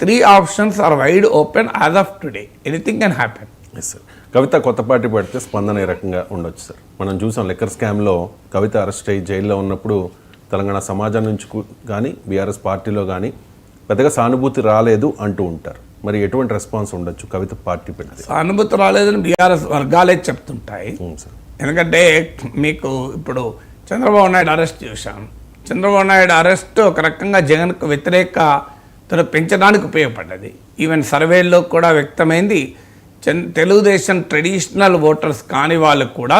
3 options are wide open as of today. Anything can happen. Yes sir. Kavitha కొత్త party పెడితే స్పందన ఏ రకంగా ఉండొచ్చు సార్? మనం చూసాం లిక్కర్ స్కామ్లో కవిత అరెస్ట్ అయ్యి జైల్లో ఉన్నప్పుడు తెలంగాణ సమాజం నుంచి కానీ బీఆర్ఎస్ పార్టీలో కానీ పెద్దగా సానుభూతి రాలేదు అంటూ ఉంటారు. మరి ఎటువంటి రెస్పాన్స్ ఉండొచ్చు కవిత పార్టీ పెడితే? సానుభూతి రాలేదని బీఆర్ఎస్ వర్గాలే చెప్తుంటాయి. సార్, ఎందుకంటే మీకు ఇప్పుడు చంద్రబాబు నాయుడు అరెస్ట్ చూసాం. చంద్రబాబు నాయుడు అరెస్ట్ ఒక రకంగా జగన్కు వ్యతిరేకతను పెంచడానికి ఉపయోగపడ్డది. ఈవెన్ సర్వేల్లో కూడా వ్యక్తమైంది. తెలుగుదేశం ట్రెడిషనల్ ఓటర్స్ కాని వాళ్ళు కూడా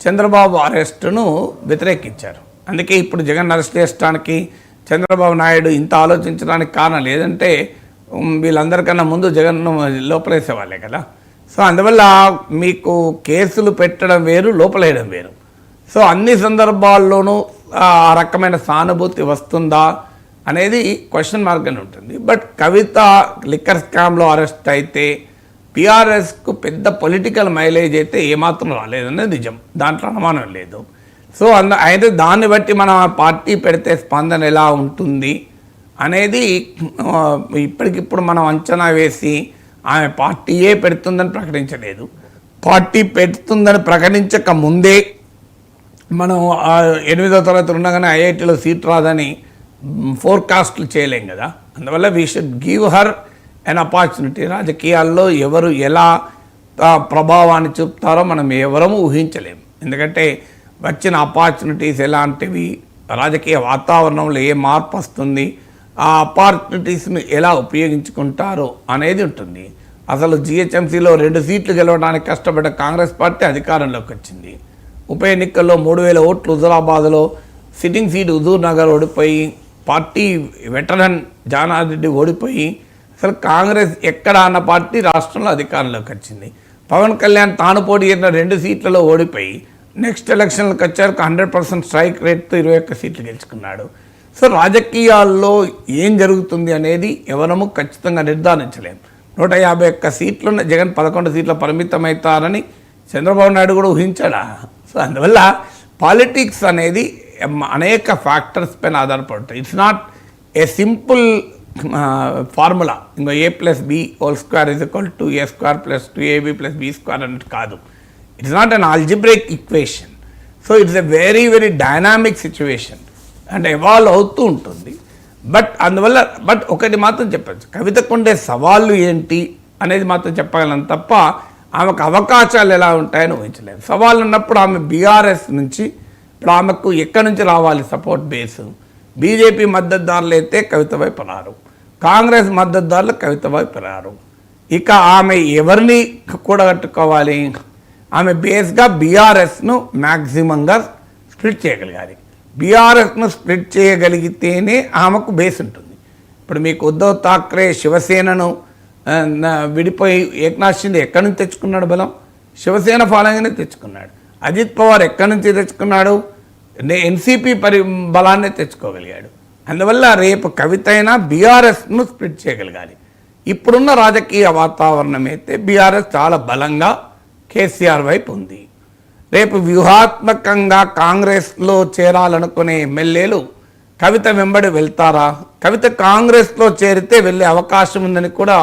చంద్రబాబు అరెస్టును వ్యతిరేకించారు. అందుకే ఇప్పుడు జగన్ అరెస్ట్ చేయడానికి చంద్రబాబు నాయుడు ఇంత ఆలోచించడానికి కారణం లేదంటే వీళ్ళందరికన్నా ముందు జగన్ లోపలేసేవాళ్ళే కదా. సో అందువల్ల మీకు కేసులు పెట్టడం వేరు, లోపలేయడం వేరు. సో అన్ని సందర్భాల్లోనూ ఆ రకమైన సానుభూతి వస్తుందా అనేది క్వశ్చన్ మార్క్గానే ఉంటుంది. బట్ కవిత లిక్కర్ స్కామ్లో అరెస్ట్ అయితే బీఆర్ఎస్కు పెద్ద పొలిటికల్ మైలేజ్ అయితే ఏమాత్రం రాలేదనేది నిజం, దాంట్లో అనుమానం లేదు. సో అయితే దాన్ని బట్టి మనం ఆ పార్టీ పెడితే స్పందన ఎలా ఉంటుంది అనేది ఇప్పటికిప్పుడు మనం అంచనా వేసి ఆమె పార్టీయే పెడుతుందని ప్రకటించలేదు. పార్టీ పెడుతుందని ప్రకటించక ముందే మనం 8వ తరగతి ఉండగానే ఐఐటీలో సీట్ రాదని ఫోర్కాస్ట్లు చేయలేం కదా. అందువల్ల we should give her an opportunity. రాజకీయాల్లో ఎవరు ఎలా ప్రభావాన్ని చూపుతారో మనం ఎవరము ఊహించలేము. ఎందుకంటే వచ్చిన ఆపర్చునిటీస్ ఎలాంటివి, రాజకీయ వాతావరణంలో ఏ మార్పు వస్తుంది, ఆ ఆపర్చునిటీస్ని ఎలా ఉపయోగించుకుంటారో అనేది ఉంటుంది. అసలు జిహెచ్ఎంసీలో 2 సీట్లు గెలవడానికి కష్టపడ్డ కాంగ్రెస్ పార్టీ అధికారంలోకి వచ్చింది. ఉప ఎన్నికల్లో 3000 ఓట్లు హుజూరాబాద్లో సిట్టింగ్ సీట్ హుజూర్ నగర్ ఓడిపోయి, పార్టీ వెటరన్ జానారెడ్డి ఓడిపోయి, అసలు కాంగ్రెస్ ఎక్కడ అన్న పార్టీ రాష్ట్రంలో అధికారంలోకి వచ్చింది. పవన్ కళ్యాణ్ తాను పోటీ చేసిన 2 సీట్లలో ఓడిపోయి నెక్స్ట్ ఎలక్షన్లకు వచ్చారు. 100% స్ట్రైక్ రేట్తో 21 సీట్లు గెలుచుకున్నాడు. సో రాజకీయాల్లో ఏం జరుగుతుంది అనేది ఎవరము ఖచ్చితంగా నిర్ధారించలేము. 151 సీట్లున్న జగన్ 11 సీట్ల పరిమితమవుతారని చంద్రబాబు నాయుడు కూడా ఊహించాడా? సో అందువల్ల పాలిటిక్స్ అనేది అనేక ఫ్యాక్టర్స్ పైన ఆధారపడుతుంది. It's not a simple formula. ఇంకో A+B² = A² + 2AB + B² అన్నట్టు కాదు. It's not an algebraic equation. So it's a very very dynamic situation and evolve అవుతూ ఉంటుంది. బట్ ఒకటి మాత్రం చెప్పచ్చు, కవితకు ఉండే సవాళ్ళు ఏంటి అనేది మాత్రం చెప్పగలను తప్ప ఆమెకు అవకాశాలు ఎలా ఉంటాయని ఊహించలేదు. సవాళ్ళు ఉన్నప్పుడు ఆమె బీఆర్ఎస్ నుంచి ఇప్పుడు ఆమెకు ఎక్కడి నుంచి రావాలి సపోర్ట్ బేసు? బీజేపీ మద్దతుదారులు అయితే కవిత వైపు రారు, కాంగ్రెస్ మద్దతుదారులు కవిత వైపు రారు. ఇక ఆమె ఎవరిని కూడగట్టుకోవాలి? ఆమె బేస్గా బీఆర్ఎస్ను మ్యాక్సిమంగా స్ప్లిట్ చేయగలగాలి. బీఆర్ఎస్ను స్ప్లిట్ చేయగలిగితేనే ఆమెకు బేస్ ఉంటుంది. ఇప్పుడు మీకు ఉద్ధవ్ ఠాక్రే శివసేనను విడిపోయి ఏక్నాథ్ షిండే ఎక్కడి నుంచి తెచ్చుకున్నాడు బలం? శివసేన ఫాలోయింగ్నే తెచ్చుకున్నాడు. అజిత్ పవార్ ఎక్కడి నుంచి తెచ్చుకున్నాడు? ఎన్సీపీ బలాన్ని తెచ్చుకోగలిగాడు. అందువల్ల రేపు కవిత అయినా బీఆర్ఎస్ను స్ప్లిట్ చేయగలగాలి. ఇప్పుడున్న రాజకీయ వాతావరణం అయితే బీఆర్ఎస్ చాలా బలంగా కేసీఆర్ వైపు ఉంది. రేపు వ్యూహాత్మకంగా కాంగ్రెస్లో చేరాలనుకునే ఎమ్మెల్యేలు కవిత వెంబడి వెళ్తారా? కవిత కాంగ్రెస్లో చేరితే వెళ్ళే అవకాశం ఉందని కూడా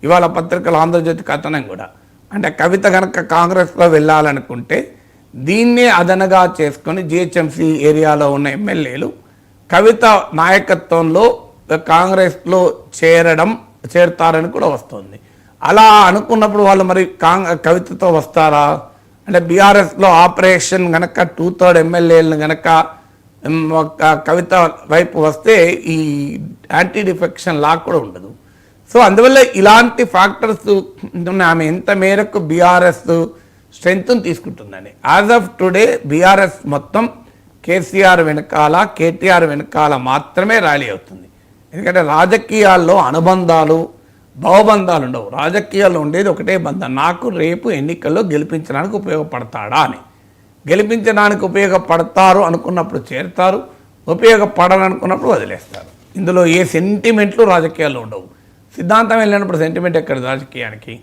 ఇవాళ పత్రికలు ఆంధ్రజ్యోతి కథనం కూడా. అంటే కవిత కనుక కాంగ్రెస్లో వెళ్ళాలనుకుంటే దీన్నే అదనగా చేసుకొని జిహెచ్ఎంసీ ఏరియాలో ఉన్న ఎమ్మెల్యేలు కవిత నాయకత్వంలో కాంగ్రెస్లో చేరుతారని కూడా వస్తుంది. అలా అనుకున్నప్పుడు వాళ్ళు మరి కవితతో వస్తారా? అంటే బీఆర్ఎస్లో ఆపరేషన్ కనుక 2/3 ఎమ్మెల్యేలను కనుక కవిత వైపు వస్తే ఈ యాంటీ డిఫెక్షన్ లా కూడా ఉండదు. సో అందువల్ల ఇలాంటి ఫ్యాక్టర్స్ ఆమె ఎంత మేరకు బీఆర్ఎస్ స్ట్రెంగ్త్ని తీసుకుంటుందని. యాజ్ ఆఫ్ టుడే బీఆర్ఎస్ మొత్తం కేసీఆర్ వెనకాల, కేటీఆర్ వెనకాల మాత్రమే ర్యాలీ అవుతుంది. ఎందుకంటే రాజకీయాల్లో అనుబంధాలు, భావబంధాలు ఉండవు. రాజకీయాల్లో ఉండేది ఒకటే బంధం, నాకు రేపు ఎన్నికల్లో గెలిపించడానికి ఉపయోగపడతాడా అని. గెలిపించడానికి ఉపయోగపడతారు అనుకున్నప్పుడు చేరుతారు, ఉపయోగపడాలనుకున్నప్పుడు వదిలేస్తారు. ఇందులో ఏ సెంటిమెంట్లు రాజకీయాల్లో ఉండవు. సిద్ధాంతం వెళ్ళినప్పుడు సెంటిమెంట్ ఎక్కడ రాజకీయానికి?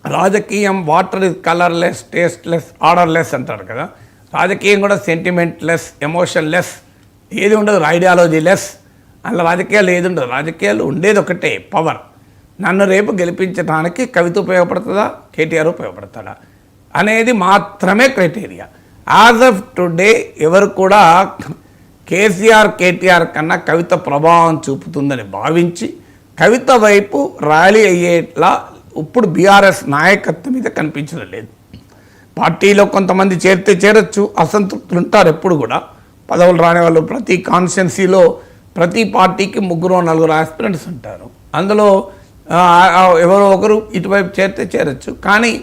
రాజకీయం water is colourless, tasteless, odourless అంటారు కదా. రాజకీయం కూడా సెంటిమెంట్ లెస్, ఎమోషన్ లెస్, ఏది ఉండదు, ఐడియాలజీ లెస్. అందులో రాజకీయాలు ఏది ఉండదు. రాజకీయాలు ఉండేది ఒకటే, పవర్. నన్ను రేపు గెలిపించడానికి కవిత ఉపయోగపడుతుందా, కేటీఆర్ ఉపయోగపడతాడా అనేది మాత్రమే క్రైటీరియా. యాజ్ ఆఫ్ టుడే ఎవరు కూడా కేటీఆర్ కన్నా కవిత ప్రభావం చూపుతుందని భావించి కవిత వైపు ర్యాలీ అయ్యేట్లా ఇప్పుడు బీఆర్ఎస్ నాయకత్వం మీద కనిపించడం లేదు. పార్టీలో కొంతమంది చేరితే చేరొచ్చు, అసంతృప్తులు ఉంటారు ఎప్పుడు కూడా. పదవులు రాని వాళ్ళు ప్రతి కాన్స్టిట్యున్సీలో ప్రతి పార్టీకి 3-4 ఆస్పిరెంట్స్ ఉంటారు. అందులో ఎవరో ఒకరు ఇటువైపు చేరితే చేరొచ్చు. కానీ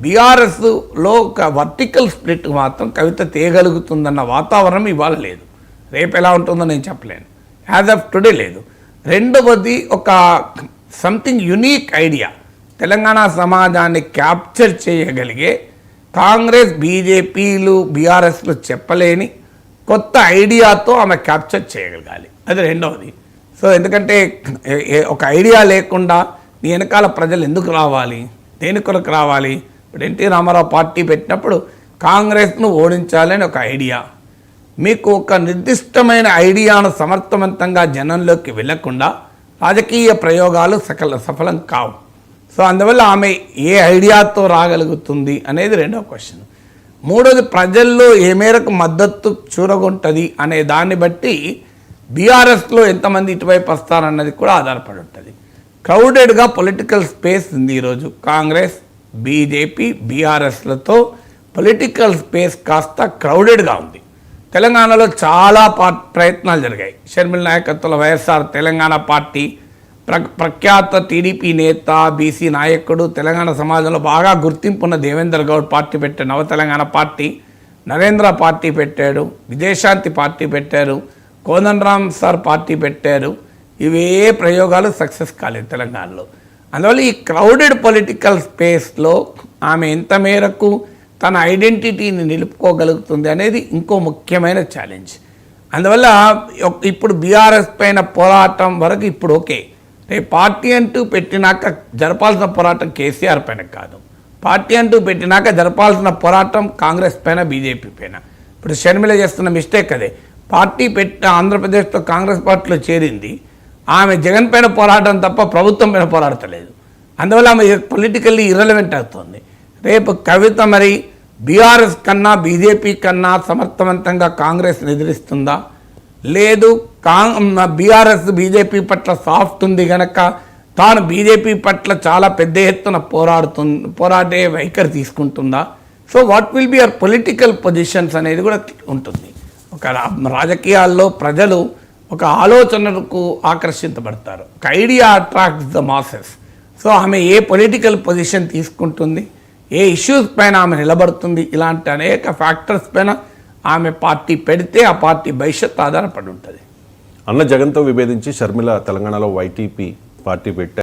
బీఆర్ఎస్లో ఒక వర్టికల్ స్ప్లిట్ మాత్రం కవిత తేగలుగుతుందన్న వాతావరణం ఇవాళ లేదు. రేపు ఎలా ఉంటుందో నేను చెప్పలేను. యాజ్ ఆఫ్ టుడే లేదు. రెండవది, ఒక సంథింగ్ యునీక్ ఐడియా తెలంగాణ సమాజాన్ని క్యాప్చర్ చేయగలిగే కాంగ్రెస్, బీజేపీలు, బీఆర్ఎస్లు చెప్పలేని కొత్త ఐడియాతో ఆమె క్యాప్చర్ చేయగలగాలి. అది రెండవది. సో ఎందుకంటే ఒక ఐడియా లేకుండా నీ వెనకాల ప్రజలు ఎందుకు రావాలి, దేని కొరకు రావాలి? ఇప్పుడు ఎన్టీ రామారావు పార్టీ పెట్టినప్పుడు కాంగ్రెస్ను ఓడించాలని ఒక ఐడియా. మీకు ఒక నిర్దిష్టమైన ఐడియాను సమర్థవంతంగా జనంలోకి వెళ్లకుండా రాజకీయ ప్రయోగాలు సఫలం కావు. సో అందువల్ల ఆమె ఏ ఐడియాతో రాగలుగుతుంది అనేది రెండవ క్వశ్చన్. మూడోది, ప్రజల్లో ఏ మేరకు మద్దతు చూరగొంటుంది అనే దాన్ని బట్టి బీఆర్ఎస్లో ఎంతమంది ఇటువైపు వస్తారన్నది కూడా ఆధారపడి ఉంటుంది. క్రౌడెడ్గా పొలిటికల్ స్పేస్ ఉంది ఈరోజు. కాంగ్రెస్, బీజేపీ, బీఆర్ఎస్లతో పొలిటికల్ స్పేస్ కాస్త క్రౌడెడ్గా ఉంది. తెలంగాణలో చాలా ప్రయత్నాలు జరిగాయి. షర్మిల నాయకత్వంలో వైఎస్ఆర్ తెలంగాణ పార్టీ, ప్రఖ్యాత టీడీపీ నేత, బీసీ నాయకుడు, తెలంగాణ సమాజంలో బాగా గుర్తింపున్న దేవేందర్ గౌడ్ పార్టీ పెట్టాడు, నవ తెలంగాణ పార్టీ. నరేంద్ర పార్టీ పెట్టాడు, విజయశాంతి పార్టీ పెట్టారు, కోదండరామ్ సార్ పార్టీ పెట్టారు. ఇవే ప్రయోగాలు సక్సెస్ కాలేదు తెలంగాణలో. అందువల్ల ఈ క్రౌడెడ్ పొలిటికల్ స్పేస్లో ఆమె ఎంత మేరకు తన ఐడెంటిటీని నిలుపుకోగలుగుతుంది అనేది ఇంకో ముఖ్యమైన ఛాలెంజ్. అందువల్ల ఇప్పుడు బీఆర్ఎస్ పైన పోరాటం వరకు ఇప్పుడు ఓకే. రేపు పార్టీ అంటూ పెట్టినాక జరపాల్సిన పోరాటం కేసీఆర్ పైన కాదు. పార్టీ అంటూ పెట్టినాక జరపాల్సిన పోరాటం కాంగ్రెస్ పైన, బీజేపీ పైన. ఇప్పుడు షర్మిల చేస్తున్న మిస్టేక్ అదే. పార్టీ పెట్టిన ఆంధ్రప్రదేశ్లో కాంగ్రెస్ పార్టీలో చేరింది, ఆమె జగన్ పైన పోరాటం తప్ప ప్రభుత్వం పైన పోరాడతలేదు. అందువల్ల ఆమె పొలిటికల్లీ ఇర్రెలవెంట్ అవుతుంది. రేపు కవిత మరి బీఆర్ఎస్ కన్నా, బీజేపీ కన్నా సమర్థవంతంగా కాంగ్రెస్ని ఎదిరిస్తుందా? లేదు, బీఆర్ఎస్ బీజేపీ పట్ల సాఫ్ట్ ఉంది కనుక తాను బీజేపీ పట్ల చాలా పెద్ద ఎత్తున పోరాడే వైఖరి తీసుకుంటుందా? So what will be our political positions అనేది కూడా ఉంటుంది. ఒక రాజకీయాల్లో ప్రజలు ఒక ఆలోచనకు ఆకర్షించబడతారు. ఒక idea attracts the masses. So ఆమె ఏ పొలిటికల్ పొజిషన్ తీసుకుంటుంది, ఏ ఇష్యూస్ పైన ఆమె నిలబడుతుంది, ఇలాంటి అనేక ఫ్యాక్టర్స్ పైన ఆమె పార్టీ పెడితే ఆ పార్టీ భవిష్యత్తు ఆధారపడి ఉంటుంది. అన్న జగన్తో విభేదించి షర్మిల తెలంగాణలో వైటీపీ పార్టీ పెట్టారు.